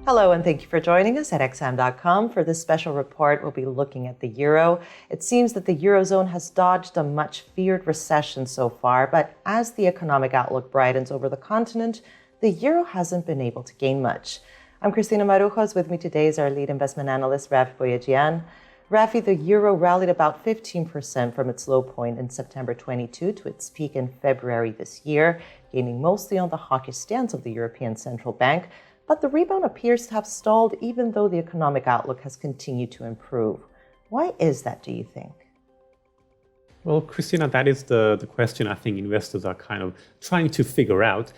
Hello, and thank you for joining us at xam.com. For this special report, we'll be looking at the euro. It seems that the eurozone has dodged a much feared recession so far, but as the economic outlook brightens over the continent, the euro hasn't been able to gain much. I'm Cristina Marujos. With me today is our lead investment analyst, Rafi Boyajian. Rafi, the euro rallied about 15% from its low point in September 22 to its peak in February this year, gaining mostly on the hawkish stance of the European Central Bank. But the rebound appears to have stalled even though the economic outlook has continued to improve. Why is that, do you think? Well, Christina, that is the question I think investors are kind of trying to figure out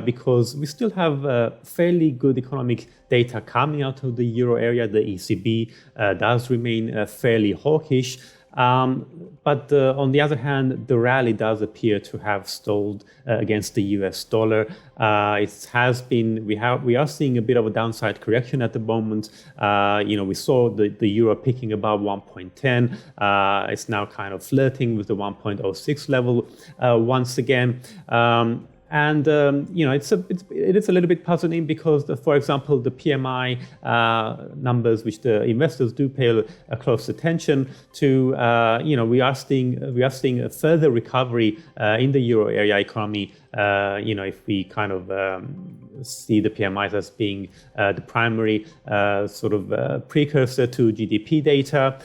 because we still have fairly good economic data coming out of the euro area. The ECB does remain fairly hawkish. But on the other hand, the rally does appear to have stalled against the US dollar. It has been, we are seeing a bit of a downside correction at the moment. We saw the euro picking above 1.10. It's now kind of flirting with the 1.06 level once again. It is a little bit puzzling because, for example, the PMI numbers, which the investors do pay a close attention to, we are seeing a further recovery in the euro area economy. If we kind of see the PMIs as being the primary precursor to GDP data.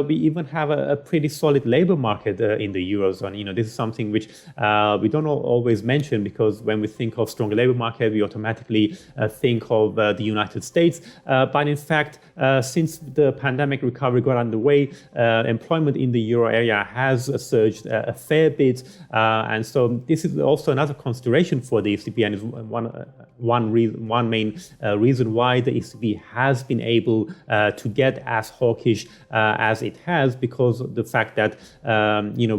We even have a pretty solid labor market in the Eurozone. This is something which we don't always mention because when we think of strong labor market, we automatically think of the United States. But in fact, since the pandemic recovery got underway, employment in the Euro area has surged a fair bit. And so this is also another consideration for the ECB and is one main reason why the ECB has been able to get as hawkish as it has, because of the fact that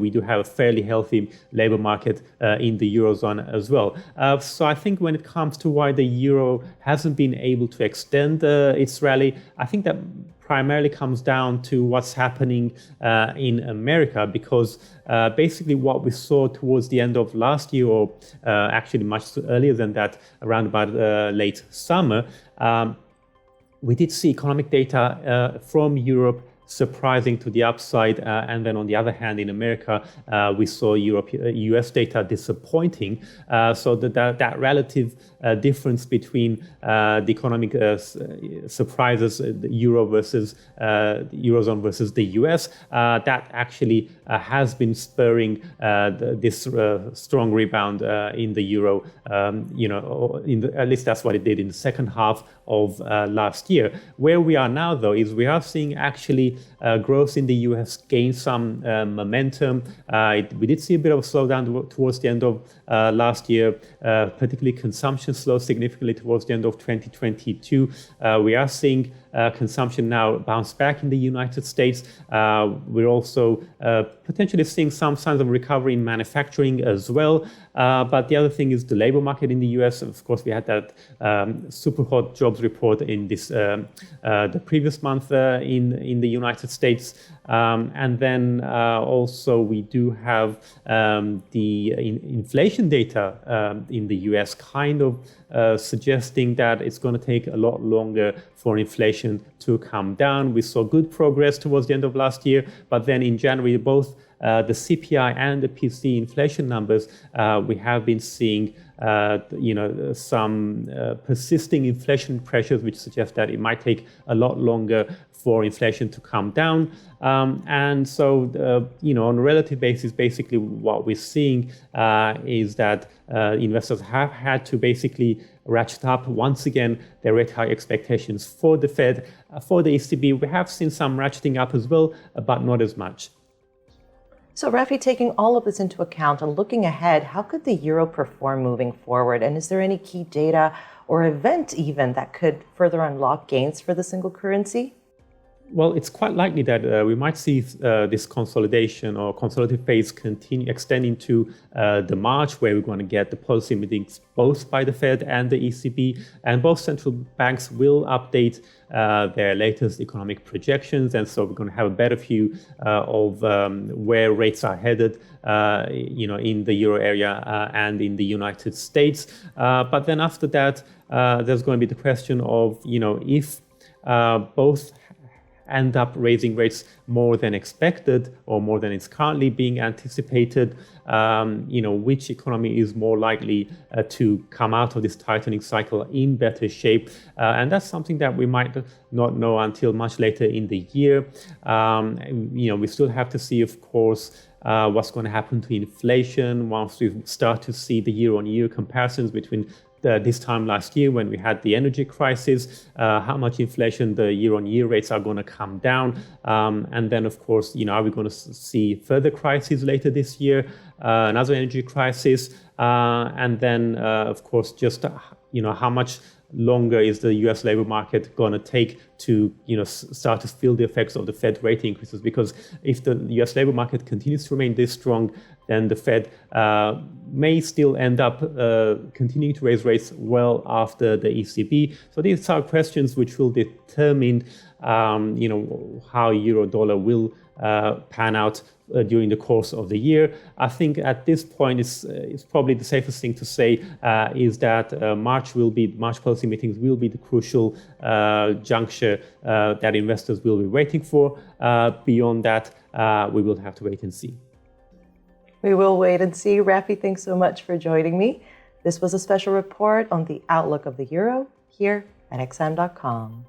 we do have a fairly healthy labor market in the Eurozone as well. So I think when it comes to why the euro hasn't been able to extend its rally, I think that primarily comes down to what's happening in America, because basically what we saw towards the end of last year, or actually much earlier than that, around about late summer, we did see economic data from Europe surprising to the upside, and then on the other hand, in America, we saw US data disappointing. So that relative difference between the economic surprises, the Eurozone versus the US, that actually has been spurring this strong rebound in the euro. At least that's what it did in the second half of last year. Where we are now, though, is we are seeing actually growth in the US gain some momentum. We did see a bit of a slowdown towards the end of last year, particularly consumption slowed significantly towards the end of 2022. We are seeing consumption now bounce back in the United States. We're also potentially seeing some signs of recovery in manufacturing as well. But the other thing is the labor market in the US. Of course, we had that super hot jobs report in the previous month in the United States. And then also we do have the inflation data in the US kind of suggesting that it's going to take a lot longer for inflation to come down. We saw good progress towards the end of last year, but then in January, both the CPI and the PCE inflation numbers, we have been seeing some persisting inflation pressures, which suggest that it might take a lot longer for inflation to come down. And so, on a relative basis, basically what we're seeing is that investors have had to basically ratchet up once again their rate hike expectations for the Fed. For the ECB, we have seen some ratcheting up as well, but not as much. So, Rafi, taking all of this into account and looking ahead, how could the euro perform moving forward? And is there any key data or event even that could further unlock gains for the single currency? Well, it's quite likely that we might see this consolidation or consolidative phase extend into the March, where we're going to get the policy meetings both by the Fed and the ECB, and both central banks will update their latest economic projections, and so we're going to have a better view of where rates are headed, in the euro area and in the United States. But then after that, there's going to be the question of, if both end up raising rates more than expected or more than it's currently being anticipated, which economy is more likely to come out of this tightening cycle in better shape. And that's something that we might not know until much later in the year. We still have to see, of course, what's going to happen to inflation once we start to see the year-on-year comparisons between this time last year when we had the energy crisis, how much inflation the year-on-year rates are going to come down. And then, of course, are we going to see further crises later this year, another energy crisis? And then, of course, just, how much longer is the US labor market going to take to start to feel the effects of the Fed rate increases? Because if the US labor market continues to remain this strong, then the Fed may still end up continuing to raise rates well after the ECB. So these are questions which will determine how euro dollar will pan out during the course of the year. I think at this point it's probably the safest thing to say is that March policy meetings will be the crucial juncture that investors will be waiting for. Beyond that, we will have to wait and see. We will wait and see. Rafi, thanks so much for joining me. This was a special report on the outlook of the euro here at XM.com.